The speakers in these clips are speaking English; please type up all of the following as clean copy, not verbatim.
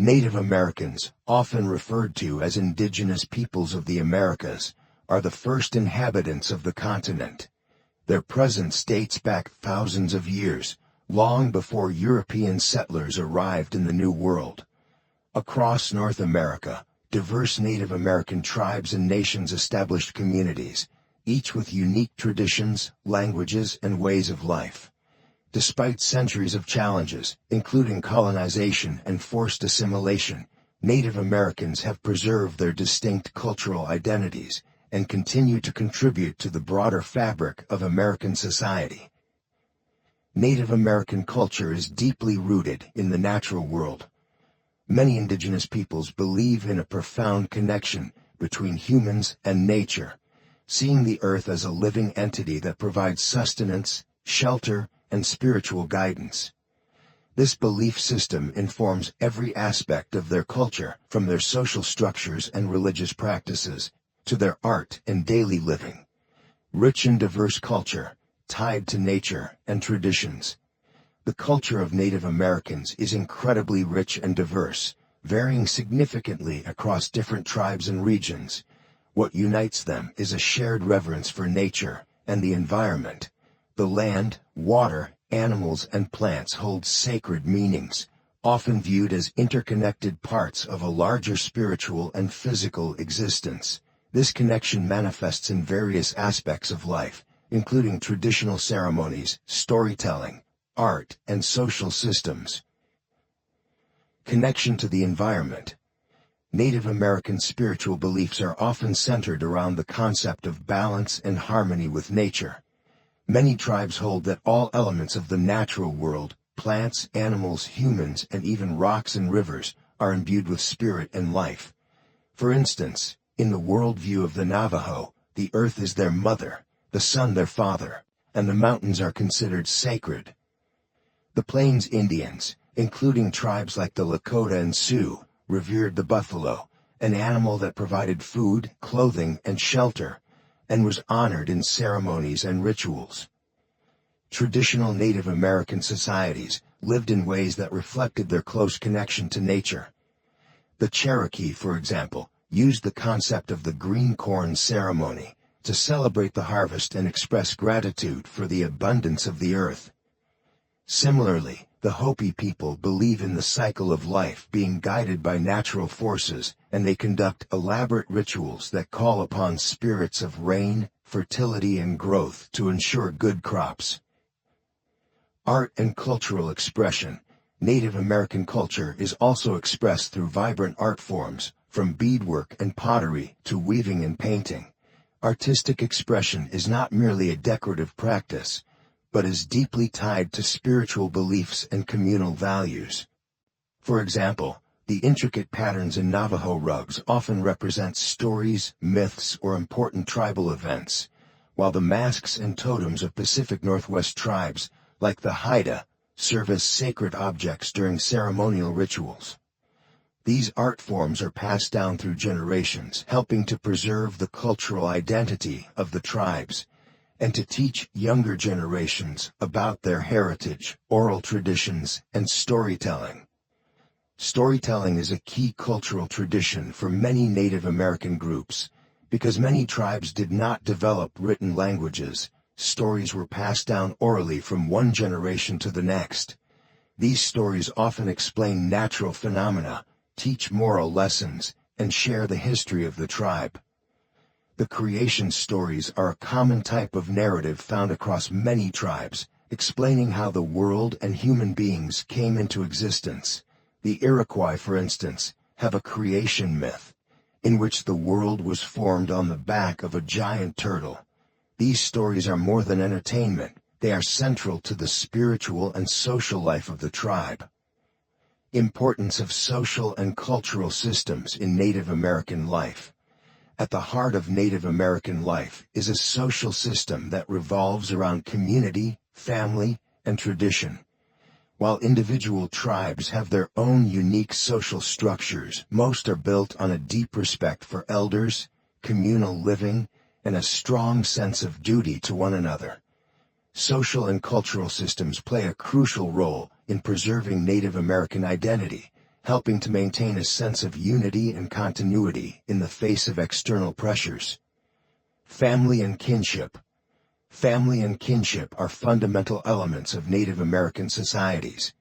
Native Americans, often referred to as indigenous peoples of the Americas, are the first inhabitants of the continent. Their presence dates back thousands of years, long before European settlers arrived in the New World. Across North America, diverse Native American tribes and nations established communities, each with unique traditions, languages, and ways of life. Despite centuries of challenges, including colonization and forced assimilation, Native Americans have preserved their distinct cultural identities and continue to contribute to the broader fabric of American society. Native American culture is deeply rooted in the natural world. Many indigenous peoples believe in a profound connection between humans and nature, seeing the earth as a living entity that provides sustenance, shelter, and spiritual guidance. This belief system informs every aspect of their culture, from their social structures and religious practices, to their art and daily living. Rich and diverse culture, tied to nature and traditions. The culture of Native Americans is incredibly rich and diverse, varying significantly across different tribes and regions. What unites them is a shared reverence for nature and the environment. The land, water, animals, and plants hold sacred meanings, often viewed as interconnected parts of a larger spiritual and physical existence. This connection manifests in various aspects of life, including traditional ceremonies, storytelling, art, and social systems. Connection to the environment. Native American spiritual beliefs are often centered around the concept of balance and harmony with nature. Many tribes hold that all elements of the natural world, plants, animals, humans, and even rocks and rivers, are imbued with spirit and life. For instance, in the worldview of the Navajo, the earth is their mother, the sun their father, and the mountains are considered sacred. The Plains Indians, including tribes like the Lakota and Sioux, revered the buffalo, an animal that provided food, clothing, and shelter, and was honored in ceremonies and rituals. Traditional Native American societies lived in ways that reflected their close connection to nature. The Cherokee, for example, used the concept of the green corn ceremony to celebrate the harvest and express gratitude for the abundance of the earth. Similarly, the Hopi people believe in the cycle of life being guided by natural forces, and they conduct elaborate rituals that call upon spirits of rain, fertility, and growth to ensure good crops. Art and cultural expression. Native American culture is also expressed through vibrant art forms, from beadwork and pottery to weaving and painting. Artistic expression is not merely a decorative practice, but is deeply tied to spiritual beliefs and communal values. For example, the intricate patterns in Navajo rugs often represent stories, myths, or important tribal events, while the masks and totems of Pacific Northwest tribes, like the Haida, serve as sacred objects during ceremonial rituals. These art forms are passed down through generations, helping to preserve the cultural identity of the tribes, and to teach younger generations about their heritage, oral traditions, and storytelling. Storytelling is a key cultural tradition for many Native American groups. Because many tribes did not develop written languages, stories were passed down orally from one generation to the next. These stories often explain natural phenomena, teach moral lessons, and share the history of the tribe. The creation stories are a common type of narrative found across many tribes, explaining how the world and human beings came into existence. The Iroquois, for instance, have a creation myth, in which the world was formed on the back of a giant turtle. These stories are more than entertainment, they are central to the spiritual and social life of the tribe. Importance of social and cultural systems in Native American life. At the heart of Native American life is a social system that revolves around community, family, and tradition. While individual tribes have their own unique social structures, most are built on a deep respect for elders, communal living, and a strong sense of duty to one another. Social and cultural systems play a crucial role in preserving Native American identity, helping to maintain a sense of unity and continuity in the face of external pressures. Family and kinship. Family and kinship are fundamental elements of Native American societies.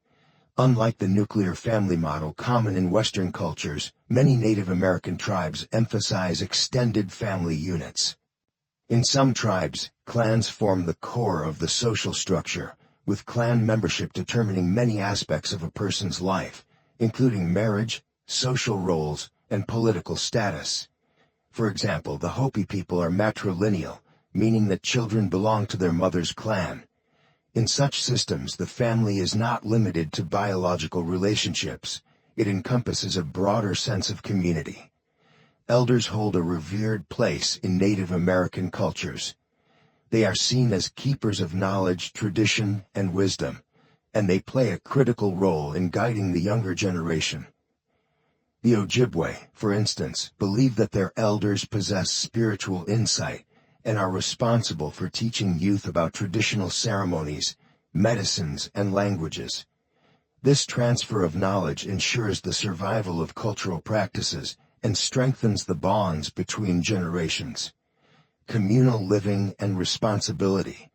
Unlike the nuclear family model common in Western cultures, many Native American tribes emphasize extended family units. In some tribes, clans form the core of the social structure, with clan membership determining many aspects of a person's life, including marriage, social roles, and political status. For example, the Hopi people are matrilineal, meaning that children belong to their mother's clan. In such systems, the family is not limited to biological relationships. It encompasses a broader sense of community. Elders hold a revered place in Native American cultures. They are seen as keepers of knowledge, tradition, and wisdom, and they play a critical role in guiding the younger generation. The Ojibwe, for instance, believe that their elders possess spiritual insight and are responsible for teaching youth about traditional ceremonies, medicines, and languages. This transfer of knowledge ensures the survival of cultural practices and strengthens the bonds between generations. Communal living and responsibility.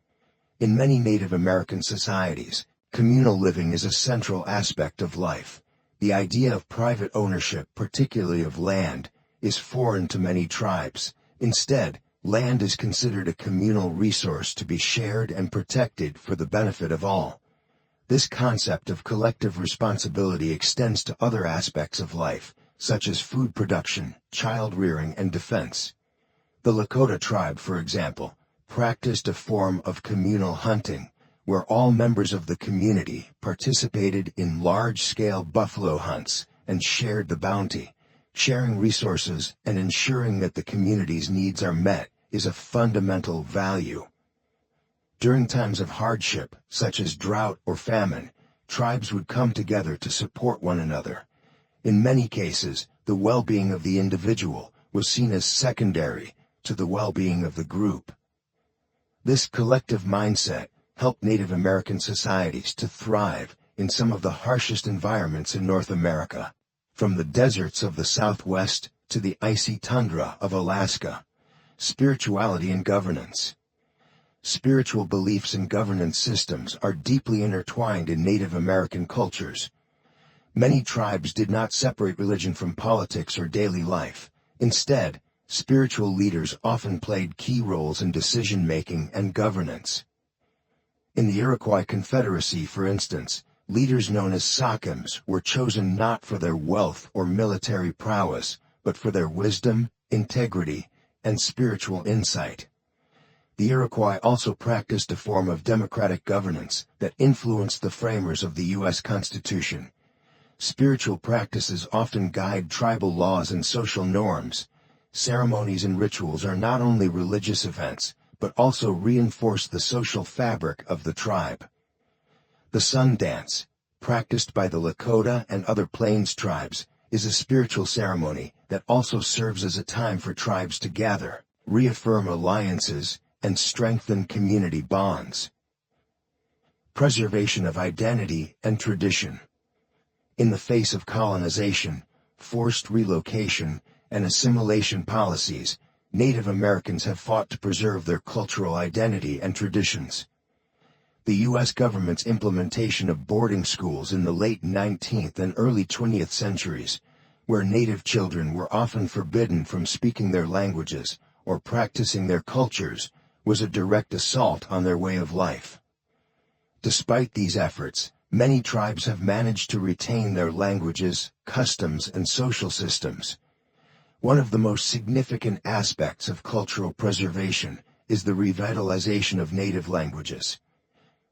In many Native American societies, communal living is a central aspect of life. The idea of private ownership, particularly of land, is foreign to many tribes. Instead, land is considered a communal resource to be shared and protected for the benefit of all. This concept of collective responsibility extends to other aspects of life, such as food production, child rearing, and defense. The Lakota tribe, for example, practiced a form of communal hunting, where all members of the community participated in large-scale buffalo hunts and shared the bounty. Sharing resources and ensuring that the community's needs are met is a fundamental value. During times of hardship, such as drought or famine, tribes would come together to support one another. In many cases, the well-being of the individual was seen as secondary to the well-being of the group. This collective mindset helped Native American societies to thrive in some of the harshest environments in North America, from the deserts of the Southwest to the icy tundra of Alaska. Spirituality and governance. Spiritual beliefs and governance systems are deeply intertwined in Native American cultures. Many tribes did not separate religion from politics or daily life. Instead, spiritual leaders often played key roles in decision-making and governance. In the Iroquois Confederacy, for instance, leaders known as sachems were chosen not for their wealth or military prowess, but for their wisdom, integrity, and spiritual insight. The Iroquois also practiced a form of democratic governance that influenced the framers of the U.S. Constitution. Spiritual practices often guide tribal laws and social norms. Ceremonies and rituals are not only religious events, but also reinforce the social fabric of the tribe. The sun dance, practiced by the Lakota and other Plains tribes, is a spiritual ceremony that also serves as a time for tribes to gather, reaffirm alliances, and strengthen community bonds. Preservation of identity and tradition. In the face of colonization, forced relocation, and assimilation policies, Native Americans have fought to preserve their cultural identity and traditions. The U.S. government's implementation of boarding schools in the late 19th and early 20th centuries, where Native children were often forbidden from speaking their languages or practicing their cultures, was a direct assault on their way of life. Despite these efforts, many tribes have managed to retain their languages, customs, and social systems. One of the most significant aspects of cultural preservation is the revitalization of native languages.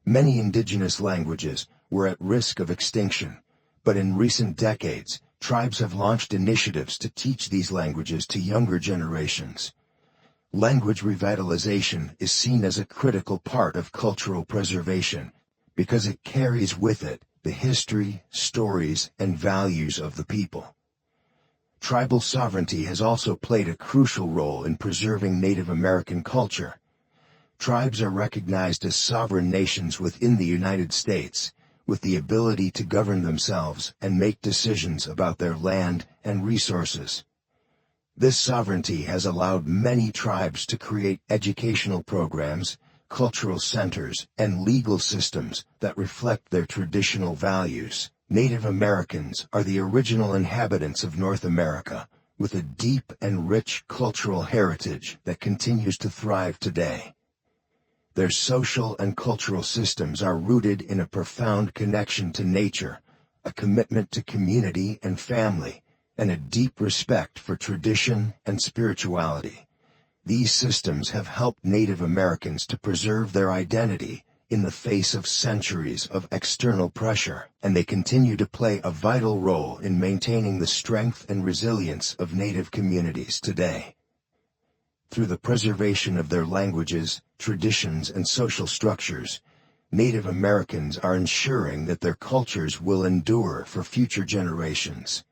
Many indigenous languages were at risk of extinction, but in recent decades, tribes have launched initiatives to teach these languages to younger generations. Language revitalization is seen as a critical part of cultural preservation because it carries with it the history, stories, and values of the people. Tribal sovereignty has also played a crucial role in preserving Native American culture. Tribes are recognized as sovereign nations within the United States, with the ability to govern themselves and make decisions about their land and resources. This sovereignty has allowed many tribes to create educational programs, cultural centers, and legal systems that reflect their traditional values. Native Americans are the original inhabitants of North America, with a deep and rich cultural heritage that continues to thrive today. Their social and cultural systems are rooted in a profound connection to nature, a commitment to community and family, and a deep respect for tradition and spirituality. These systems have helped Native Americans to preserve their identity in the face of centuries of external pressure, and they continue to play a vital role in maintaining the strength and resilience of Native communities today. Through the preservation of their languages, traditions, and social structures, Native Americans are ensuring that their cultures will endure for future generations.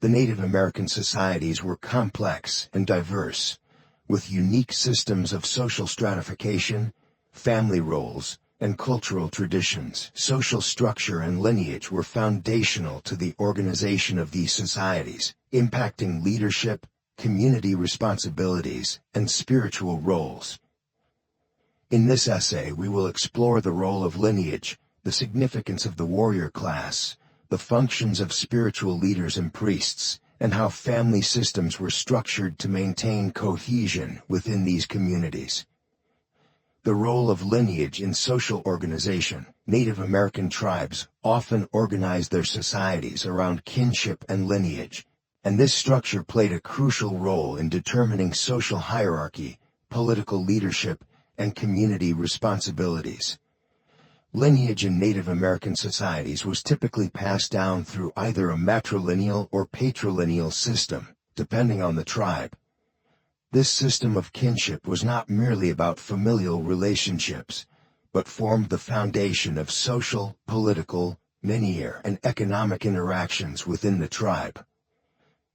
The Native American societies were complex and diverse, with unique systems of social stratification, family roles, and cultural traditions. Social structure and lineage were foundational to the organization of these societies, impacting leadership, community responsibilities, and spiritual roles. In this essay, we will explore the role of lineage, the significance of the warrior class, the functions of spiritual leaders and priests, and how family systems were structured to maintain cohesion within these communities. The role of lineage in social organization. Native American tribes often organized their societies around kinship and lineage, and this structure played a crucial role in determining social hierarchy, political leadership, and community responsibilities. Lineage in Native American societies was typically passed down through either a matrilineal or patrilineal system, depending on the tribe. This system of kinship was not merely about familial relationships, but formed the foundation of social, political, linear, and economic interactions within the tribe.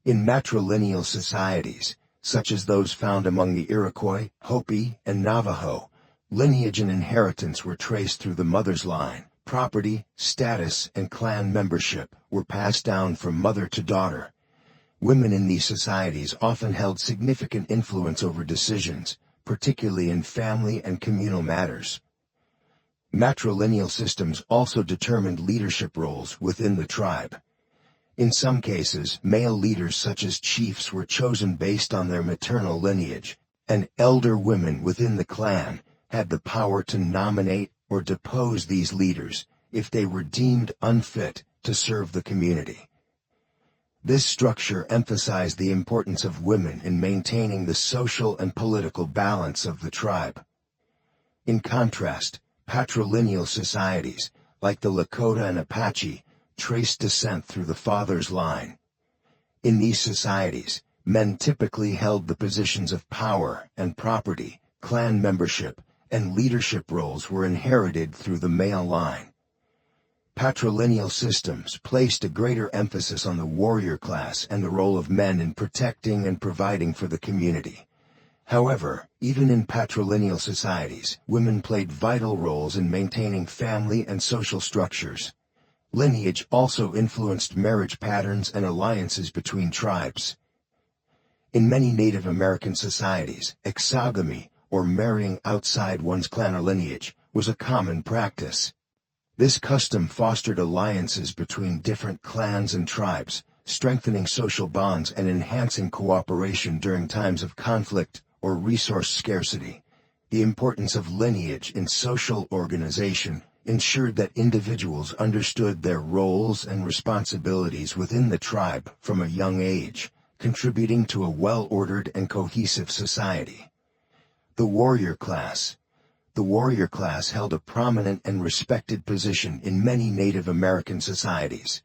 In matrilineal societies, such as those found among the Iroquois, Hopi, and Navajo, lineage and inheritance were traced through the mother's line. Property, status, and clan membership were passed down from mother to daughter. Women in these societies often held significant influence over decisions, particularly in family and communal matters. Matrilineal systems also determined leadership roles within the tribe. In some cases, male leaders such as chiefs were chosen based on their maternal lineage, and elder women within the clan had the power to nominate or depose these leaders if they were deemed unfit to serve the community. This structure emphasized the importance of women in maintaining the social and political balance of the tribe. In contrast, patrilineal societies, like the Lakota and Apache, traced descent through the father's line. In these societies, men typically held the positions of power and property. Clan membership and leadership roles were inherited through the male line. Patrilineal systems placed a greater emphasis on the warrior class and the role of men in protecting and providing for the community. However, even in patrilineal societies, women played vital roles in maintaining family and social structures. Lineage also influenced marriage patterns and alliances between tribes. In many Native American societies, exogamy, or marrying outside one's clan or lineage, was a common practice. This custom fostered alliances between different clans and tribes, strengthening social bonds and enhancing cooperation during times of conflict or resource scarcity. The importance of lineage in social organization ensured that individuals understood their roles and responsibilities within the tribe from a young age, contributing to a well-ordered and cohesive society. The warrior class. The warrior class held a prominent and respected position in many Native American societies.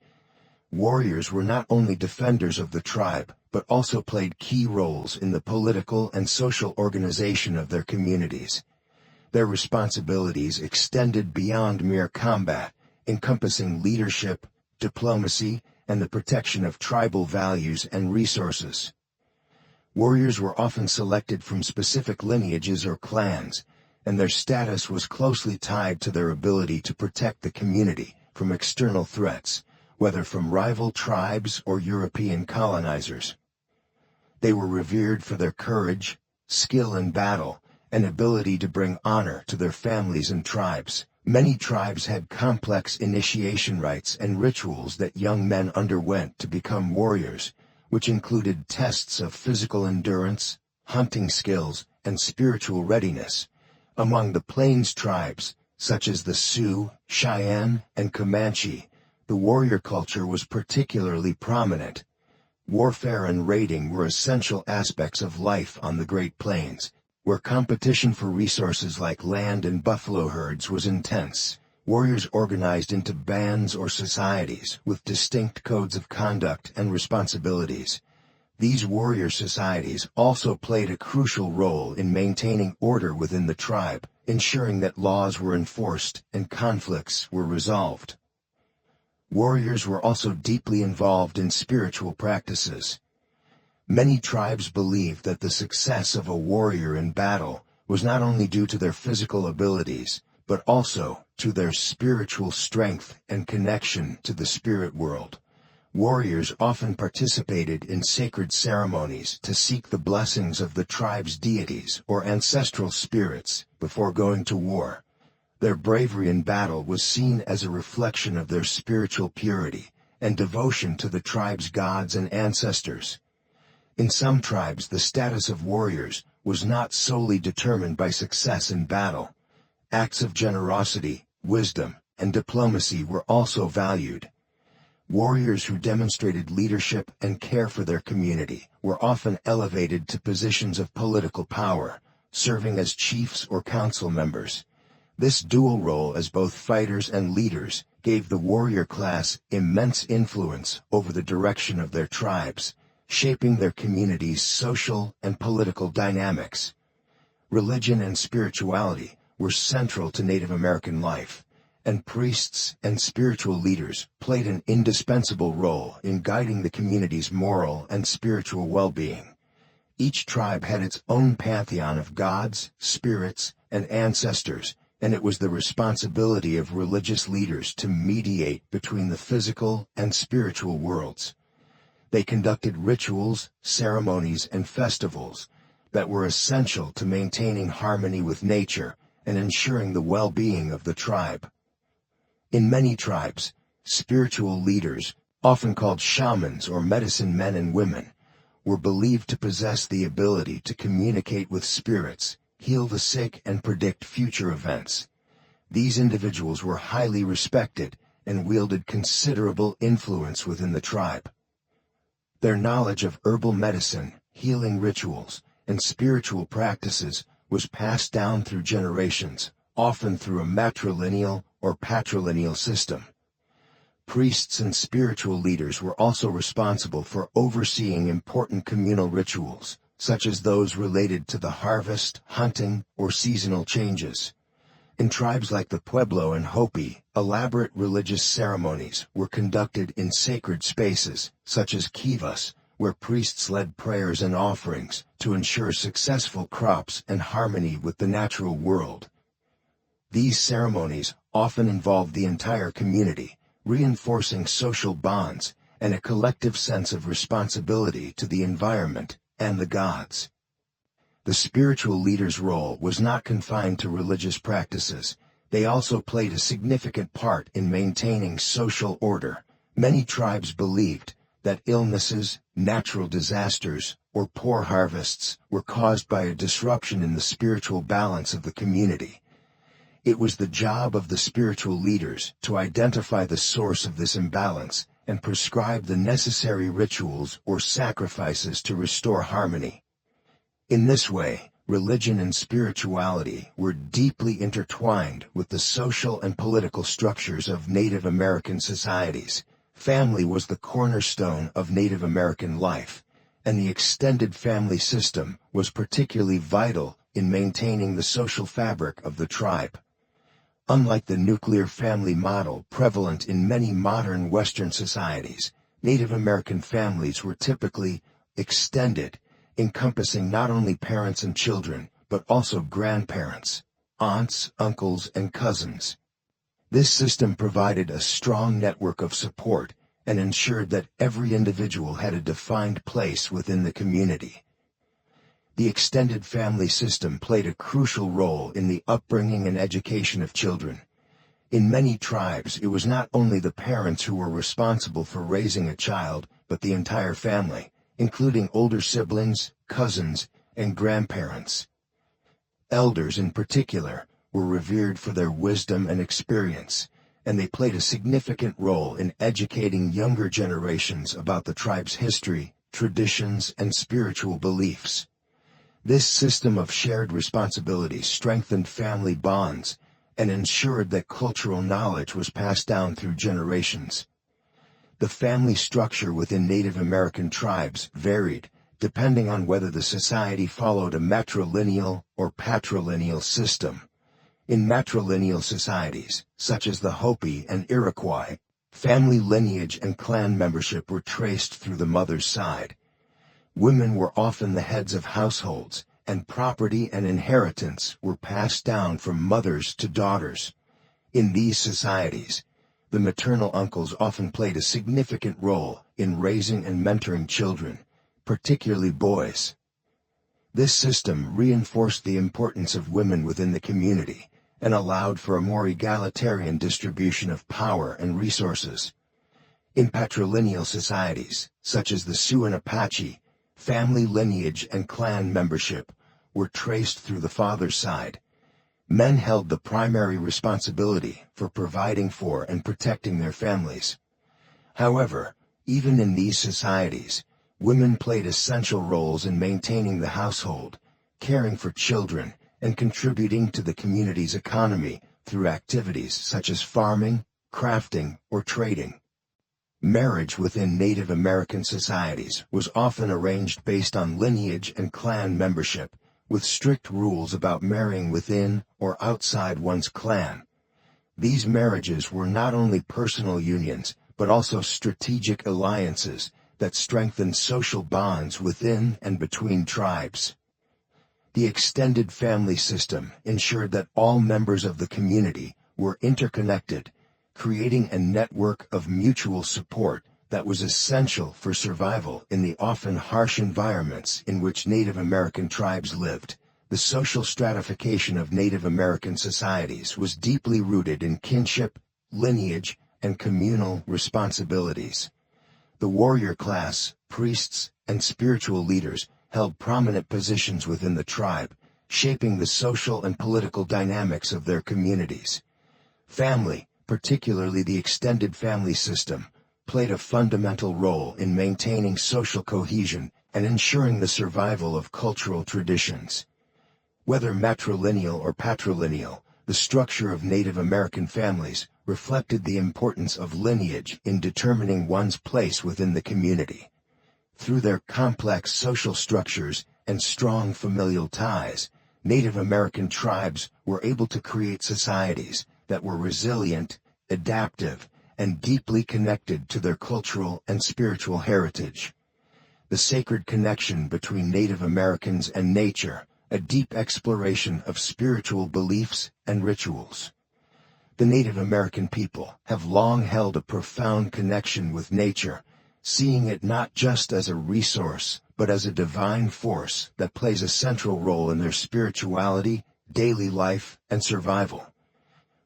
Warriors were not only defenders of the tribe, but also played key roles in the political and social organization of their communities. Their responsibilities extended beyond mere combat, encompassing leadership, diplomacy, and the protection of tribal values and resources. Warriors were often selected from specific lineages or clans, and their status was closely tied to their ability to protect the community from external threats, whether from rival tribes or European colonizers. They were revered for their courage, skill in battle, and ability to bring honor to their families and tribes. Many tribes had complex initiation rites and rituals that young men underwent to become warriors, which included tests of physical endurance, hunting skills, and spiritual readiness. Among the Plains tribes, such as the Sioux, Cheyenne, and Comanche, the warrior culture was particularly prominent. Warfare and raiding were essential aspects of life on the Great Plains, where competition for resources like land and buffalo herds was intense. Warriors organized into bands or societies with distinct codes of conduct and responsibilities. These warrior societies also played a crucial role in maintaining order within the tribe, ensuring that laws were enforced and conflicts were resolved. Warriors were also deeply involved in spiritual practices. Many tribes believed that the success of a warrior in battle was not only due to their physical abilities, but also to their spiritual strength and connection to the spirit world. Warriors often participated in sacred ceremonies to seek the blessings of the tribe's deities or ancestral spirits before going to war. Their bravery in battle was seen as a reflection of their spiritual purity and devotion to the tribe's gods and ancestors. In some tribes, the status of warriors was not solely determined by success in battle. Acts of generosity, wisdom, and diplomacy were also valued. Warriors who demonstrated leadership and care for their community were often elevated to positions of political power, serving as chiefs or council members. This dual role as both fighters and leaders gave the warrior class immense influence over the direction of their tribes, shaping their community's social and political dynamics. Religion and spirituality were central to Native American life, and priests and spiritual leaders played an indispensable role in guiding the community's moral and spiritual well-being. Each tribe had its own pantheon of gods, spirits, and ancestors, and it was the responsibility of religious leaders to mediate between the physical and spiritual worlds. They conducted rituals, ceremonies, and festivals that were essential to maintaining harmony with nature and ensuring the well-being of the tribe. In many tribes, spiritual leaders, often called shamans or medicine men and women, were believed to possess the ability to communicate with spirits, heal the sick, and predict future events. These individuals were highly respected and wielded considerable influence within the tribe. Their knowledge of herbal medicine, healing rituals, and spiritual practices was passed down through generations, often through a matrilineal or patrilineal system. Priests and spiritual leaders were also responsible for overseeing important communal rituals, such as those related to the harvest, hunting, or seasonal changes. In tribes like the Pueblo and Hopi, elaborate religious ceremonies were conducted in sacred spaces, such as kivas, where priests led prayers and offerings to ensure successful crops and harmony with the natural world. These ceremonies often involved the entire community, reinforcing social bonds and a collective sense of responsibility to the environment and the gods. The spiritual leader's role was not confined to religious practices. They also played a significant part in maintaining social order. Many tribes believed that illnesses, natural disasters, or poor harvests were caused by a disruption in the spiritual balance of the community. It was the job of the spiritual leaders to identify the source of this imbalance and prescribe the necessary rituals or sacrifices to restore harmony. In this way, religion and spirituality were deeply intertwined with the social and political structures of Native American societies. Family was the cornerstone of Native American life, and the extended family system was particularly vital in maintaining the social fabric of the tribe. Unlike the nuclear family model prevalent in many modern Western societies, Native American families were typically extended, encompassing not only parents and children, but also grandparents. aunts, uncles, and cousins. This system provided a strong network of support and ensured that every individual had a defined place within the community. The extended family system played a crucial role in the upbringing and education of children. In many tribes, it was not only the parents who were responsible for raising a child, but the entire family, including older siblings, cousins, and grandparents. Elders in particular were revered for their wisdom and experience, and they played a significant role in educating younger generations about the tribe's history, traditions, and spiritual beliefs. This system of shared responsibility strengthened family bonds and ensured that cultural knowledge was passed down through generations. The family structure within Native American tribes varied, depending on whether the society followed a matrilineal or patrilineal system. In matrilineal societies, such as the Hopi and Iroquois, family lineage and clan membership were traced through the mother's side. Women were often the heads of households, and property and inheritance were passed down from mothers to daughters. In these societies, the maternal uncles often played a significant role in raising and mentoring children, particularly boys. This system reinforced the importance of women within the community and allowed for a more egalitarian distribution of power and resources. In patrilineal societies, such as the Sioux and Apache, family lineage and clan membership were traced through the father's side. Men held the primary responsibility for providing for and protecting their families. However, even in these societies, women played essential roles in maintaining the household, caring for children, and contributing to the community's economy through activities such as farming, crafting, or trading. Marriage within Native American societies was often arranged based on lineage and clan membership, with strict rules about marrying within or outside one's clan. These marriages were not only personal unions, but also strategic alliances that strengthened social bonds within and between tribes. The extended family system ensured that all members of the community were interconnected, creating a network of mutual support that was essential for survival in the often harsh environments in which Native American tribes lived. The social stratification of Native American societies was deeply rooted in kinship, lineage, and communal responsibilities. The warrior class, priests, and spiritual leaders held prominent positions within the tribe, shaping the social and political dynamics of their communities. Family, particularly the extended family system, played a fundamental role in maintaining social cohesion and ensuring the survival of cultural traditions. Whether matrilineal or patrilineal, the structure of Native American families reflected the importance of lineage in determining one's place within the community. Through their complex social structures and strong familial ties, Native American tribes were able to create societies that were resilient, adaptive, and deeply connected to their cultural and spiritual heritage. The sacred connection between Native Americans and nature, a deep exploration of spiritual beliefs and rituals. The Native American people have long held a profound connection with nature, seeing it not just as a resource, but as a divine force that plays a central role in their spirituality, daily life, and survival.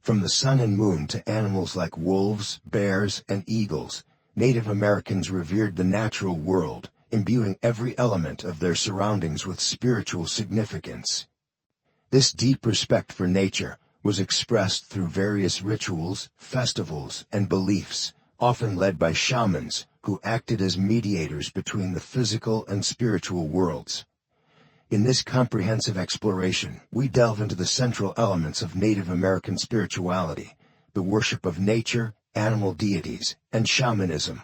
From the sun and moon to animals like wolves, bears, and eagles, Native Americans revered the natural world, imbuing every element of their surroundings with spiritual significance. This deep respect for nature was expressed through various rituals, festivals, and beliefs, often led by shamans, who acted as mediators between the physical and spiritual worlds. In this comprehensive exploration, we delve into the central elements of Native American spirituality, the worship of nature, animal deities, and shamanism.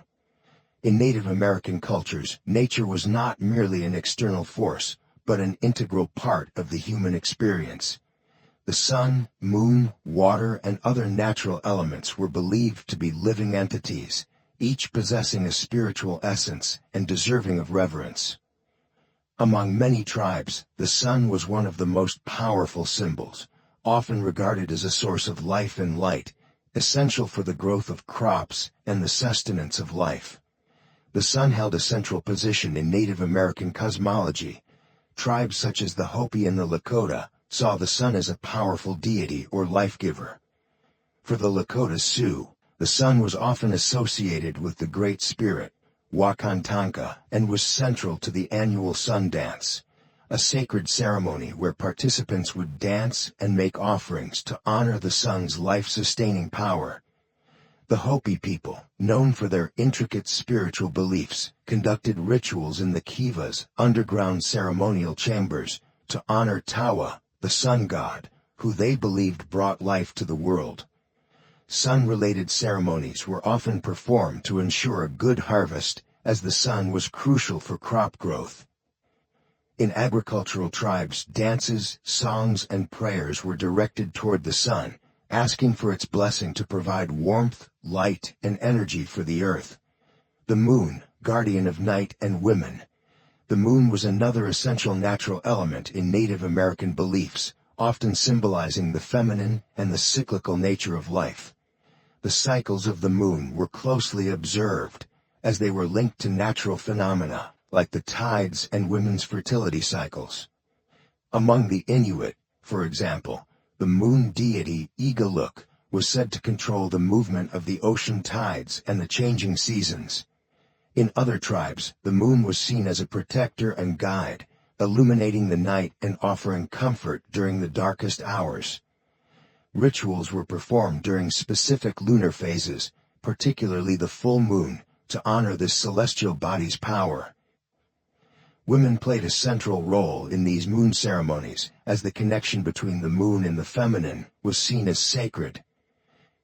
In Native American cultures, nature was not merely an external force, but an integral part of the human experience. The sun, moon, water, and other natural elements were believed to be living entities, each possessing a spiritual essence and deserving of reverence. Among many tribes, the sun was one of the most powerful symbols, often regarded as a source of life and light, essential for the growth of crops and the sustenance of life. The sun held a central position in Native American cosmology. Tribes such as the Hopi and the Lakota saw the sun as a powerful deity or life-giver. For the Lakota Sioux, the sun was often associated with the Great Spirit, Wakantanka, and was central to the annual sun dance, a sacred ceremony where participants would dance and make offerings to honor the sun's life-sustaining power. The Hopi people, known for their intricate spiritual beliefs, conducted rituals in the kivas, underground ceremonial chambers, to honor Tawa, the sun god, who they believed brought life to the world. Sun-related ceremonies were often performed to ensure a good harvest, as the sun was crucial for crop growth. In agricultural tribes, dances, songs, and prayers were directed toward the sun, asking for its blessing to provide warmth, light, and energy for the earth. The moon, guardian of night and women. The moon was another essential natural element in Native American beliefs, often symbolizing the feminine and the cyclical nature of life. The cycles of the moon were closely observed, as they were linked to natural phenomena, like the tides and women's fertility cycles. Among the Inuit, for example, the moon deity Igaluk was said to control the movement of the ocean tides and the changing seasons. In other tribes, the moon was seen as a protector and guide, illuminating the night and offering comfort during the darkest hours. Rituals were performed during specific lunar phases, particularly the full moon, to honor this celestial body's power. Women played a central role in these moon ceremonies, as the connection between the moon and the feminine was seen as sacred.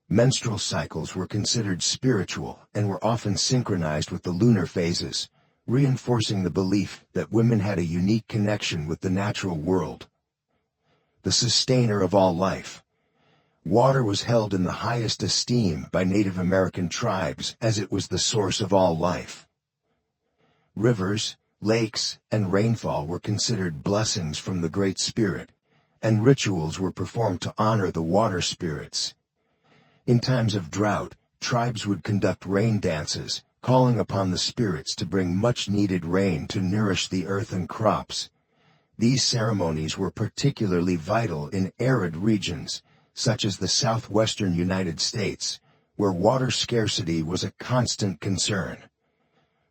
Menstrual cycles were considered spiritual and were often synchronized with the lunar phases, reinforcing the belief that women had a unique connection with the natural world. The sustainer of all life. Water was held in the highest esteem by Native American tribes, as it was the source of all life. Rivers, lakes, and rainfall were considered blessings from the Great Spirit, and rituals were performed to honor the water spirits. In times of drought, tribes would conduct rain dances, calling upon the spirits to bring much-needed rain to nourish the earth and crops. These ceremonies were particularly vital in arid regions, such as the southwestern United States, where water scarcity was a constant concern.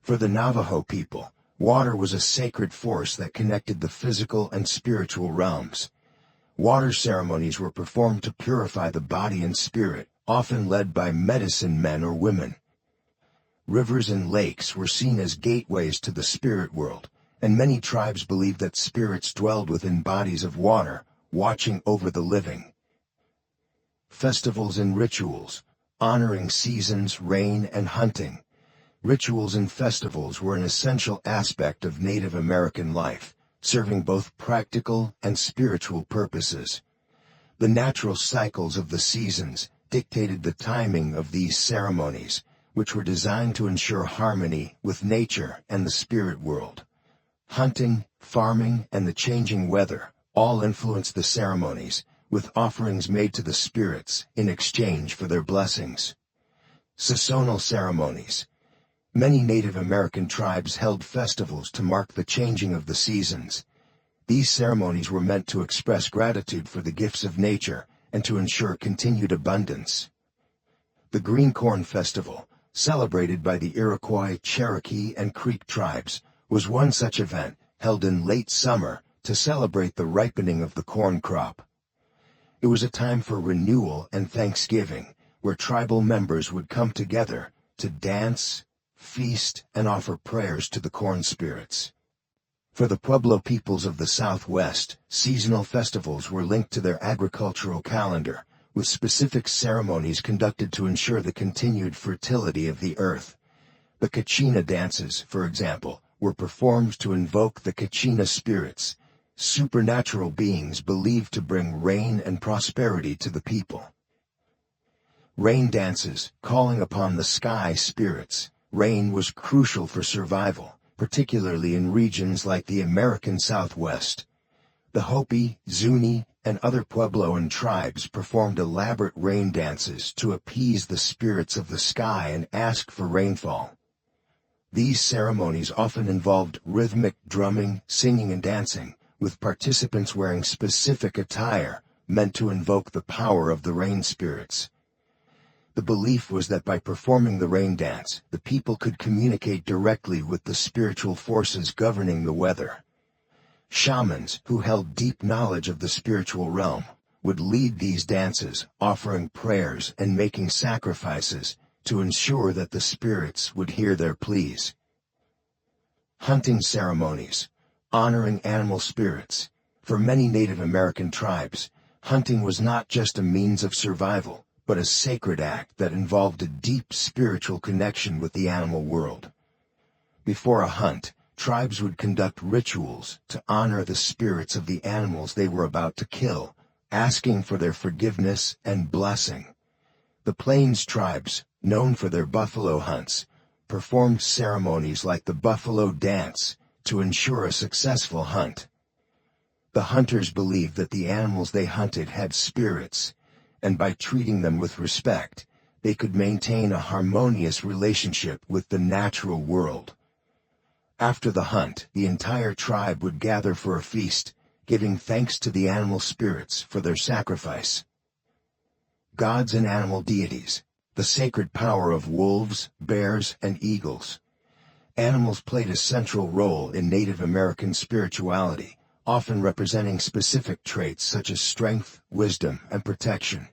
For the Navajo people, water was a sacred force that connected the physical and spiritual realms. Water ceremonies were performed to purify the body and spirit, often led by medicine men or women. Rivers and lakes were seen as gateways to the spirit world, and many tribes believed that spirits dwelled within bodies of water, watching over the living. Festivals and rituals, honoring seasons, rain, and hunting. Rituals and festivals were an essential aspect of Native American life, serving both practical and spiritual purposes. The natural cycles of the seasons dictated the timing of these ceremonies, which were designed to ensure harmony with nature and the spirit world. Hunting, farming, and the changing weather all influenced the ceremonies, with offerings made to the spirits in exchange for their blessings. Seasonal ceremonies. Many Native American tribes held festivals to mark the changing of the seasons. These ceremonies were meant to express gratitude for the gifts of nature and to ensure continued abundance. The Green Corn Festival, celebrated by the Iroquois, Cherokee, and Creek tribes, was one such event, held in late summer, to celebrate the ripening of the corn crop. It was a time for renewal and thanksgiving, where tribal members would come together to dance, feast, and offer prayers to the corn spirits. For the Pueblo peoples of the Southwest, seasonal festivals were linked to their agricultural calendar, with specific ceremonies conducted to ensure the continued fertility of the earth. The Kachina dances, for example, were performed to invoke the Kachina spirits, supernatural beings believed to bring rain and prosperity to the people. Rain dances, calling upon the sky spirits. Rain was crucial for survival, particularly in regions like the American Southwest. The Hopi, Zuni, and other Puebloan tribes performed elaborate rain dances to appease the spirits of the sky and ask for rainfall. These ceremonies often involved rhythmic drumming, singing, and dancing, with participants wearing specific attire meant to invoke the power of the rain spirits. The belief was that by performing the rain dance, the people could communicate directly with the spiritual forces governing the weather. Shamans, who held deep knowledge of the spiritual realm, would lead these dances, offering prayers and making sacrifices to ensure that the spirits would hear their pleas. Hunting ceremonies, honoring animal spirits. For many Native American tribes, hunting was not just a means of survival, but a sacred act that involved a deep spiritual connection with the animal world. Before a hunt, tribes would conduct rituals to honor the spirits of the animals they were about to kill, asking for their forgiveness and blessing. The Plains tribes, known for their buffalo hunts, performed ceremonies like the buffalo dance to ensure a successful hunt. The hunters believed that the animals they hunted had spirits, and by treating them with respect, they could maintain a harmonious relationship with the natural world. After the hunt, the entire tribe would gather for a feast, giving thanks to the animal spirits for their sacrifice. Gods and animal deities, the sacred power of wolves, bears, and eagles. Animals played a central role in Native American spirituality, often representing specific traits such as strength, wisdom, and protection.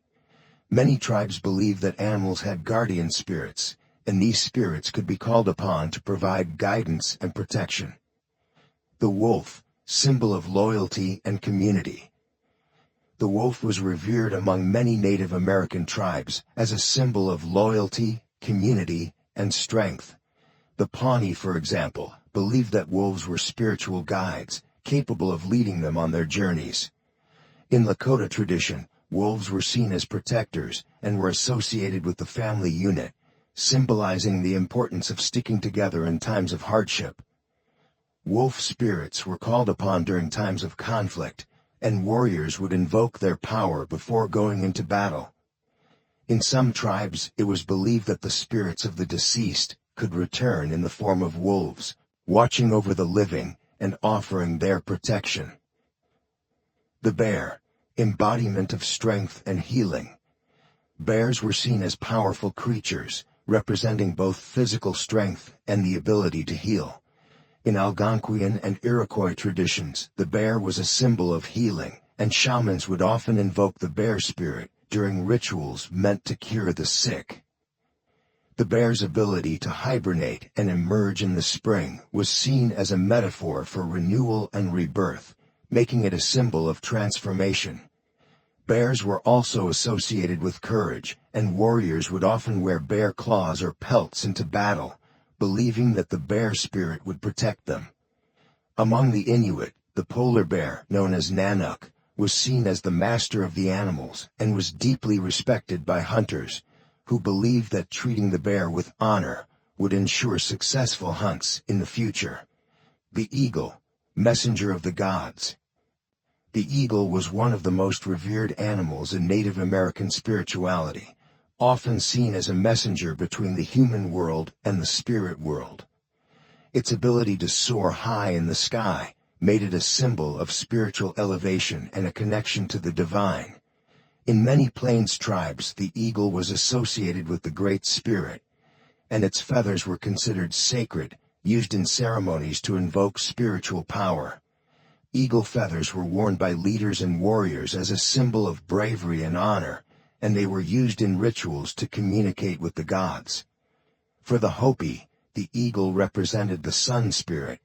Many tribes believed that animals had guardian spirits, and these spirits could be called upon to provide guidance and protection. The wolf, symbol of loyalty and community. The wolf was revered among many Native American tribes as a symbol of loyalty, community, and strength. The Pawnee, for example, believed that wolves were spiritual guides, capable of leading them on their journeys. In Lakota tradition, wolves were seen as protectors and were associated with the family unit, symbolizing the importance of sticking together in times of hardship. Wolf spirits were called upon during times of conflict, and warriors would invoke their power before going into battle. In some tribes, it was believed that the spirits of the deceased could return in the form of wolves, watching over the living and offering their protection. The bear, embodiment of strength and healing. Bears were seen as powerful creatures, representing both physical strength and the ability to heal. In Algonquian and Iroquois traditions, the bear was a symbol of healing, and shamans would often invoke the bear spirit during rituals meant to cure the sick. The bear's ability to hibernate and emerge in the spring was seen as a metaphor for renewal and rebirth, making it a symbol of transformation. Bears were also associated with courage, and warriors would often wear bear claws or pelts into battle, believing that the bear spirit would protect them. Among the Inuit, the polar bear, known as Nanook, was seen as the master of the animals and was deeply respected by hunters, who believed that treating the bear with honor would ensure successful hunts in the future. The eagle, messenger of the gods. The eagle was one of the most revered animals in Native American spirituality, often seen as a messenger between the human world and the spirit world. Its ability to soar high in the sky made it a symbol of spiritual elevation and a connection to the divine. In many Plains tribes, the eagle was associated with the Great Spirit, and its feathers were considered sacred, used in ceremonies to invoke spiritual power. Eagle feathers were worn by leaders and warriors as a symbol of bravery and honor, and they were used in rituals to communicate with the gods. For the Hopi, the eagle represented the sun spirit,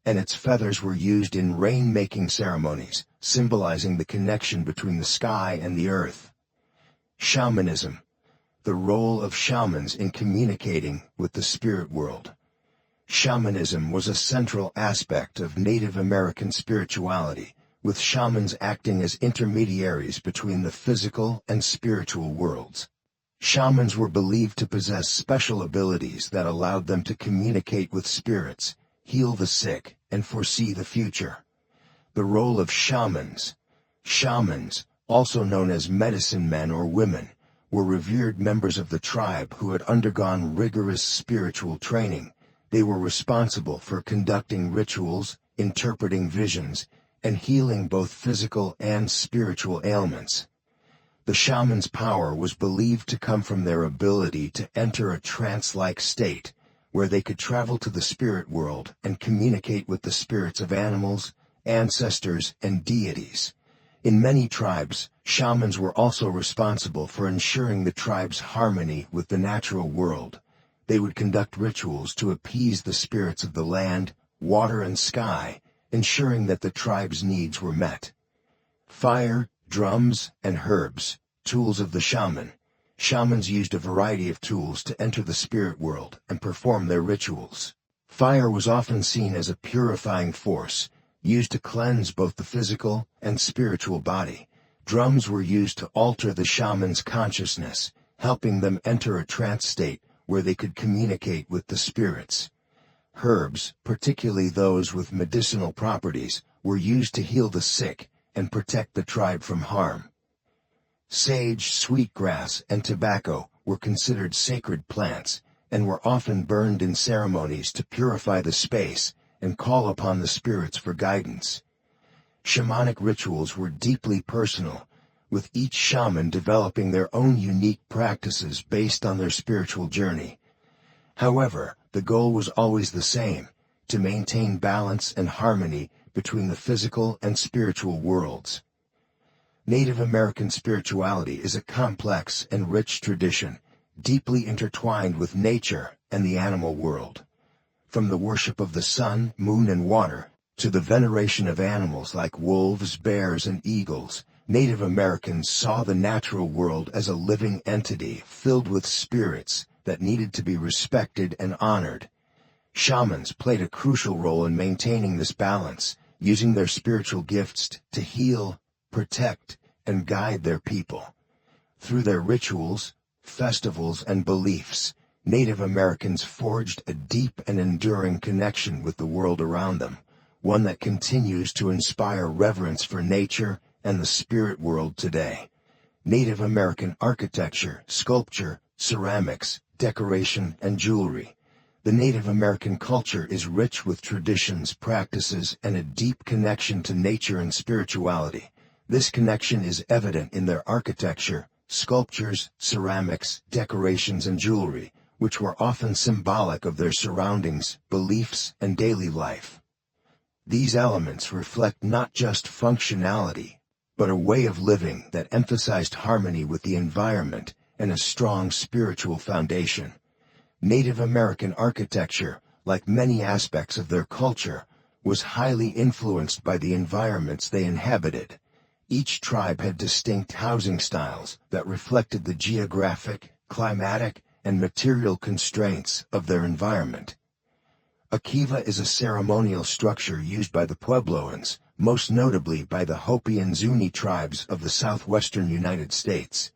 and its feathers were used in rain-making ceremonies, symbolizing the connection between the sky and the earth. Shamanism, the role of shamans in communicating with the spirit world. Shamanism was a central aspect of Native American spirituality, with shamans acting as intermediaries between the physical and spiritual worlds. Shamans were believed to possess special abilities that allowed them to communicate with spirits, heal the sick, and foresee the future. The role of shamans. Shamans, also known as medicine men or women, were revered members of the tribe who had undergone rigorous spiritual training. They were responsible for conducting rituals, interpreting visions, and healing both physical and spiritual ailments. The shaman's power was believed to come from their ability to enter a trance-like state, where they could travel to the spirit world and communicate with the spirits of animals, ancestors, and deities. In many tribes, shamans were also responsible for ensuring the tribe's harmony with the natural world. They would conduct rituals to appease the spirits of the land, water, and sky, ensuring that the tribe's needs were met. Fire, drums, and herbs, tools of the shaman. Shamans used a variety of tools to enter the spirit world and perform their rituals. Fire was often seen as a purifying force, used to cleanse both the physical and spiritual body. Drums were used to alter the shaman's consciousness, helping them enter a trance state where they could communicate with the spirits. Herbs, particularly those with medicinal properties, were used to heal the sick and protect the tribe from harm. Sage, sweetgrass, and tobacco were considered sacred plants and were often burned in ceremonies to purify the space and call upon the spirits for guidance. Shamanic rituals were deeply personal, with each shaman developing their own unique practices based on their spiritual journey. However, the goal was always the same: to maintain balance and harmony between the physical and spiritual worlds. Native American spirituality is a complex and rich tradition, deeply intertwined with nature and the animal world. From the worship of the sun, moon, and water, to the veneration of animals like wolves, bears, and eagles, Native Americans saw the natural world as a living entity filled with spirits that needed to be respected and honored. Shamans played a crucial role in maintaining this balance, using their spiritual gifts to heal, protect, and guide their people. Through their rituals, festivals, and beliefs, Native Americans forged a deep and enduring connection with the world around them, one that continues to inspire reverence for nature and the spirit world today. Native American architecture, sculpture, ceramics, decoration, and jewelry. The Native American culture is rich with traditions, practices, and a deep connection to nature and spirituality. This connection is evident in their architecture, sculptures, ceramics, decorations, and jewelry, which were often symbolic of their surroundings, beliefs, and daily life. These elements reflect not just functionality, but a way of living that emphasized harmony with the environment and a strong spiritual foundation. Native American architecture, like many aspects of their culture, was highly influenced by the environments they inhabited. Each tribe had distinct housing styles that reflected the geographic, climatic, and material constraints of their environment. A kiva is a ceremonial structure used by the Puebloans, most notably by the Hopi and Zuni tribes of the southwestern United States.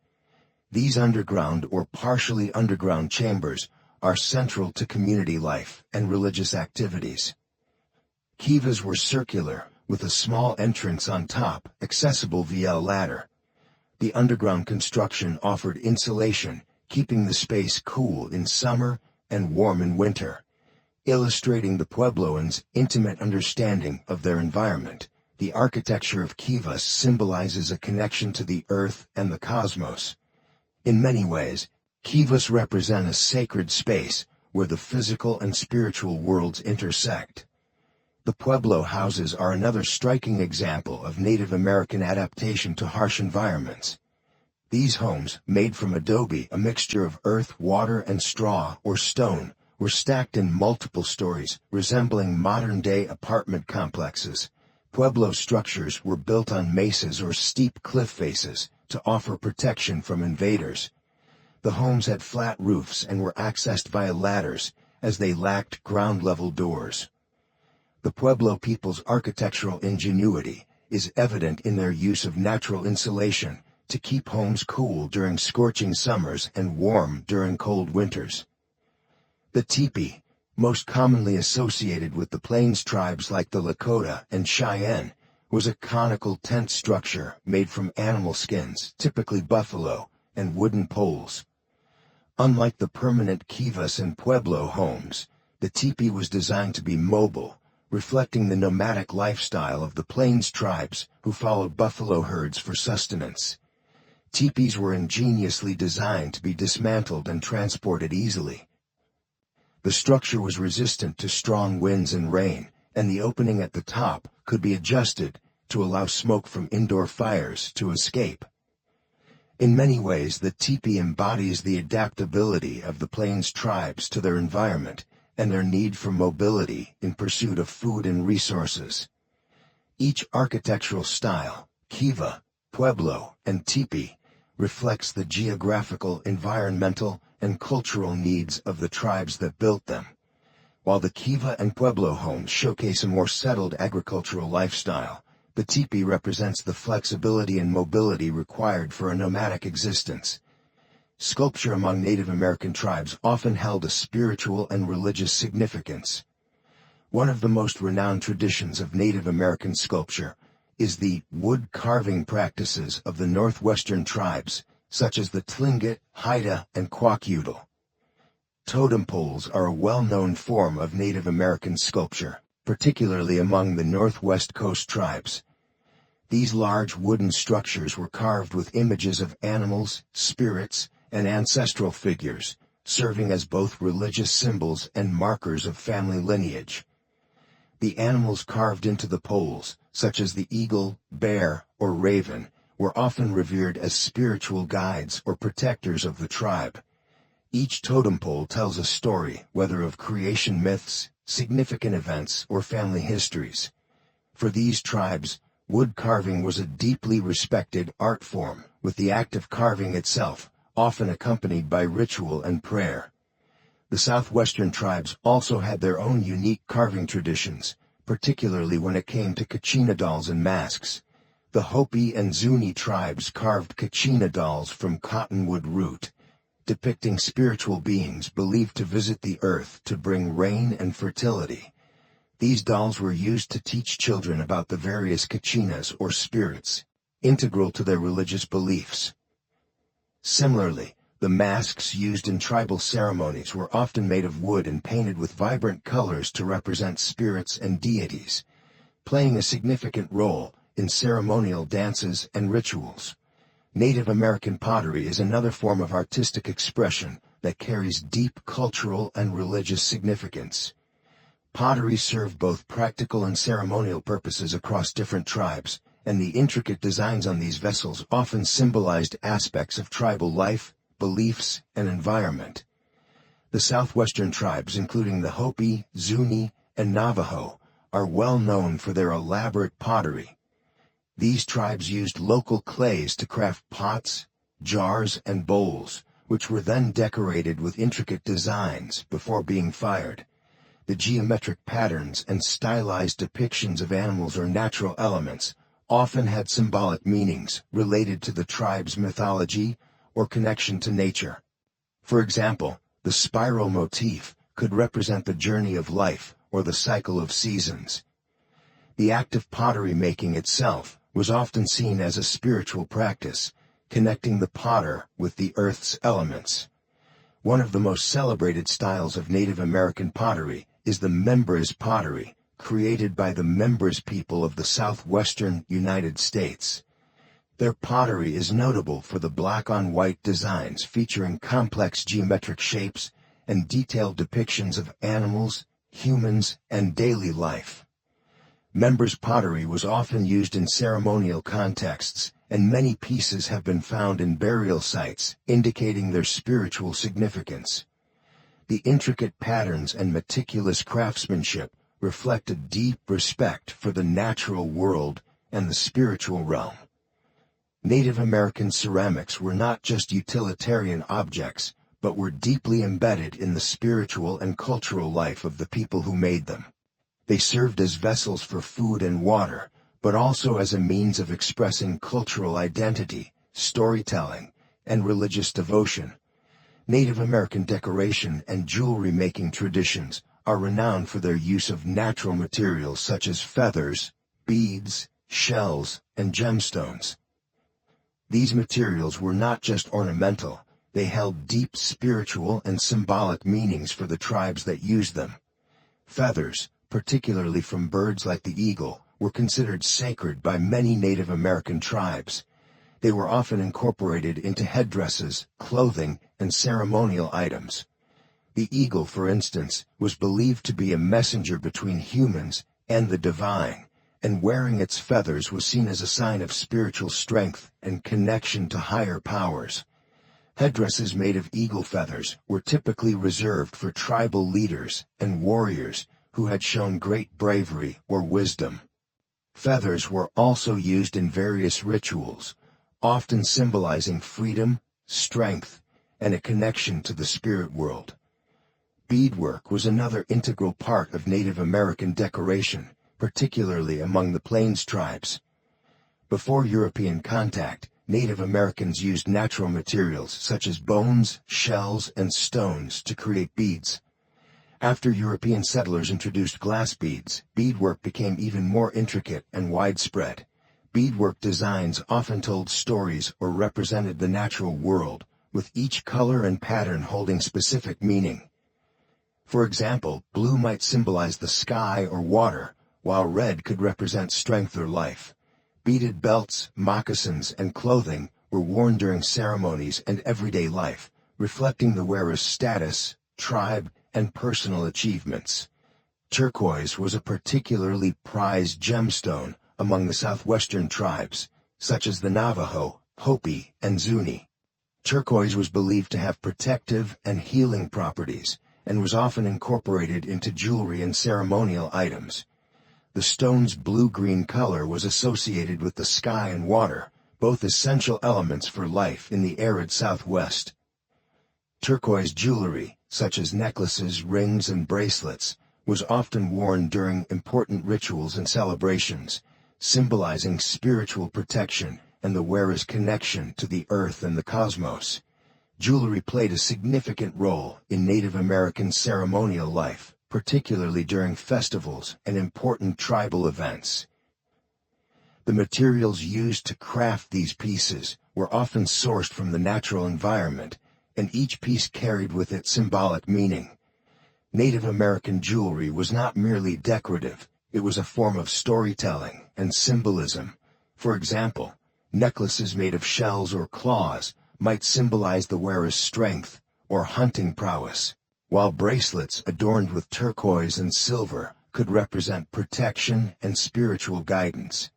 These underground or partially underground chambers are central to community life and religious activities. Kivas were circular, with a small entrance on top, accessible via a ladder. The underground construction offered insulation, keeping the space cool in summer and warm in winter. Illustrating the Puebloans' intimate understanding of their environment, the architecture of kivas symbolizes a connection to the earth and the cosmos. In many ways, kivas represent a sacred space where the physical and spiritual worlds intersect. The Pueblo houses are another striking example of Native American adaptation to harsh environments. These homes, made from adobe, a mixture of earth, water, and straw or stone, were stacked in multiple stories, resembling modern-day apartment complexes. Pueblo structures were built on mesas or steep cliff faces to offer protection from invaders. The homes had flat roofs and were accessed via ladders, as they lacked ground-level doors. The Pueblo people's architectural ingenuity is evident in their use of natural insulation to keep homes cool during scorching summers and warm during cold winters. The teepee, most commonly associated with the Plains tribes like the Lakota and Cheyenne, was a conical tent structure made from animal skins, typically buffalo, and wooden poles. Unlike the permanent kivas and pueblo homes, the teepee was designed to be mobile, reflecting the nomadic lifestyle of the plains tribes who followed buffalo herds for sustenance. Teepees were ingeniously designed to be dismantled and transported easily. The structure was resistant to strong winds and rain, and the opening at the top could be adjusted to allow smoke from indoor fires to escape. In many ways, the teepee embodies the adaptability of the plains tribes to their environment and their need for mobility in pursuit of food and resources. Each architectural style, kiva, pueblo, and teepee, reflects the geographical, environmental, and cultural needs of the tribes that built them. While the kiva and pueblo homes showcase a more settled agricultural lifestyle, the teepee represents the flexibility and mobility required for a nomadic existence. Sculpture among Native American tribes often held a spiritual and religious significance. One of the most renowned traditions of Native American sculpture is the wood carving practices of the northwestern tribes, such as the Tlingit, Haida, and Kwakiutl. Totem poles are a well-known form of Native American sculpture, particularly among the Northwest Coast tribes. These large wooden structures were carved with images of animals, spirits, and ancestral figures, serving as both religious symbols and markers of family lineage. The animals carved into the poles, such as the eagle, bear, or raven, were often revered as spiritual guides or protectors of the tribe. Each totem pole tells a story, whether of creation myths, significant events, or family histories. For these tribes, wood carving was a deeply respected art form, with the act of carving itself often accompanied by ritual and prayer. The southwestern tribes also had their own unique carving traditions, particularly when it came to kachina dolls and masks. The Hopi and Zuni tribes carved kachina dolls from cottonwood root, depicting spiritual beings believed to visit the earth to bring rain and fertility. These dolls were used to teach children about the various kachinas or spirits, integral to their religious beliefs. Similarly, the masks used in tribal ceremonies were often made of wood and painted with vibrant colors to represent spirits and deities, playing a significant role in ceremonial dances and rituals. Native American pottery is another form of artistic expression that carries deep cultural and religious significance. Pottery served both practical and ceremonial purposes across different tribes, and the intricate designs on these vessels often symbolized aspects of tribal life, beliefs, and environment. The southwestern tribes, including the Hopi, Zuni, and Navajo, are well known for their elaborate pottery. These tribes used local clays to craft pots, jars, and bowls, which were then decorated with intricate designs before being fired. The geometric patterns and stylized depictions of animals or natural elements often had symbolic meanings related to the tribe's mythology or connection to nature. For example, the spiral motif could represent the journey of life or the cycle of seasons. The act of pottery making itself was often seen as a spiritual practice, connecting the potter with the earth's elements. One of the most celebrated styles of Native American pottery is the Members pottery, created by the Members people of the southwestern United States. Their pottery is notable for the black-on-white designs featuring complex geometric shapes and detailed depictions of animals, humans, and daily life. Members pottery was often used in ceremonial contexts, and many pieces have been found in burial sites, indicating their spiritual significance. The intricate patterns and meticulous craftsmanship reflect a deep respect for the natural world and the spiritual realm. Native American ceramics were not just utilitarian objects, but were deeply embedded in the spiritual and cultural life of the people who made them. They served as vessels for food and water, but also as a means of expressing cultural identity, storytelling, and religious devotion. Native American decoration and jewelry-making traditions are renowned for their use of natural materials such as feathers, beads, shells, and gemstones. These materials were not just ornamental, they held deep spiritual and symbolic meanings for the tribes that used them. Feathers, particularly from birds like the eagle, were considered sacred by many Native American tribes. They were often incorporated into headdresses, clothing, and ceremonial items. The eagle, for instance, was believed to be a messenger between humans and the divine, and wearing its feathers was seen as a sign of spiritual strength and connection to higher powers. Headdresses made of eagle feathers were typically reserved for tribal leaders and warriors who had shown great bravery or wisdom. Feathers were also used in various rituals, often symbolizing freedom, strength, and a connection to the spirit world. Beadwork was another integral part of Native American decoration, particularly among the Plains tribes. Before European contact, Native Americans used natural materials such as bones, shells, and stones to create beads. After European settlers introduced glass beads, beadwork became even more intricate and widespread. Beadwork designs often told stories or represented the natural world, with each color and pattern holding specific meaning. For example, blue might symbolize the sky or water, while red could represent strength or life. Beaded belts, moccasins, and clothing were worn during ceremonies and everyday life, reflecting the wearer's status, tribe, and personal achievements. Turquoise was a particularly prized gemstone among the southwestern tribes, such as the Navajo, Hopi, and Zuni. Turquoise was believed to have protective and healing properties, and was often incorporated into jewelry and ceremonial items. The stone's blue-green color was associated with the sky and water, both essential elements for life in the arid Southwest. Turquoise jewelry, such as necklaces, rings, and bracelets, was often worn during important rituals and celebrations, symbolizing spiritual protection and the wearer's connection to the earth and the cosmos. Jewelry played a significant role in Native American ceremonial life, particularly during festivals and important tribal events. The materials used to craft these pieces were often sourced from the natural environment, and each piece carried with it symbolic meaning. Native American jewelry was not merely decorative, it was a form of storytelling and symbolism. For example, necklaces made of shells or claws might symbolize the wearer's strength or hunting prowess, while bracelets adorned with turquoise and silver could represent protection and spiritual guidance.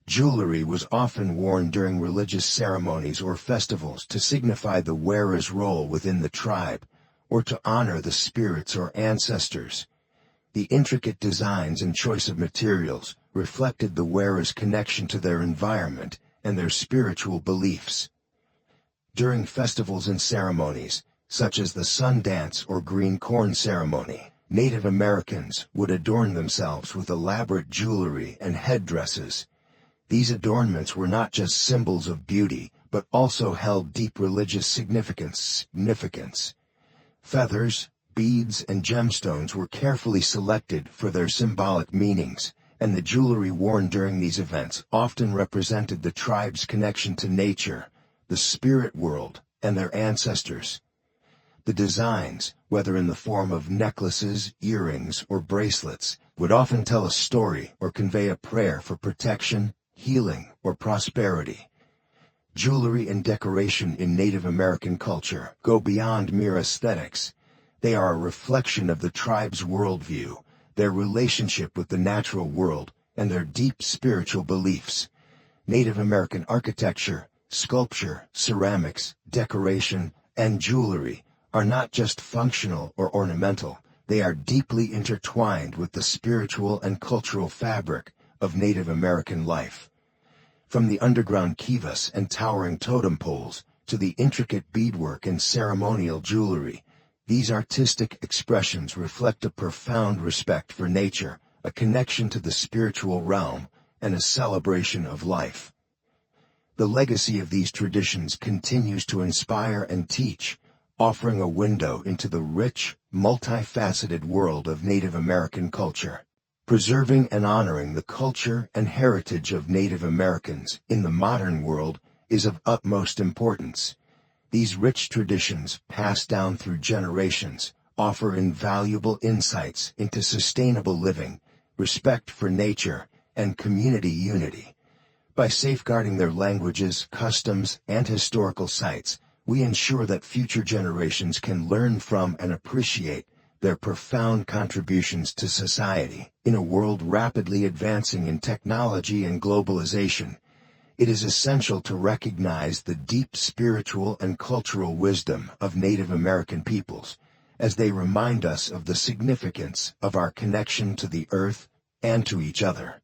Jewelry was often worn during religious ceremonies or festivals to signify the wearer's role within the tribe, or to honor the spirits or ancestors. The intricate designs and choice of materials reflected the wearer's connection to their environment and their spiritual beliefs. During festivals and ceremonies, such as the sun dance or green corn ceremony, Native Americans would adorn themselves with elaborate jewelry and headdresses. These adornments were not just symbols of beauty, but also held deep religious significance. Feathers, beads, and gemstones were carefully selected for their symbolic meanings, and the jewelry worn during these events often represented the tribe's connection to nature, the spirit world, and their ancestors. The designs, whether in the form of necklaces, earrings, or bracelets, would often tell a story or convey a prayer for protection, healing, or prosperity. Jewelry and decoration in Native American culture go beyond mere aesthetics. They are a reflection of the tribe's worldview, their relationship with the natural world, and their deep spiritual beliefs. Native American architecture, sculpture, ceramics, decoration, and jewelry are not just functional or ornamental, they are deeply intertwined with the spiritual and cultural fabric of Native American life. From the underground kivas and towering totem poles to the intricate beadwork and ceremonial jewelry, these artistic expressions reflect a profound respect for nature, a connection to the spiritual realm, and a celebration of life. The legacy of these traditions continues to inspire and teach, offering a window into the rich, multifaceted world of Native American culture. Preserving and honoring the culture and heritage of Native Americans in the modern world is of utmost importance. These rich traditions, passed down through generations, offer invaluable insights into sustainable living, respect for nature, and community unity. By safeguarding their languages, customs, and historical sites, we ensure that future generations can learn from and appreciate their profound contributions to society. In a world rapidly advancing in technology and globalization, it is essential to recognize the deep spiritual and cultural wisdom of Native American peoples, as they remind us of the significance of our connection to the earth and to each other.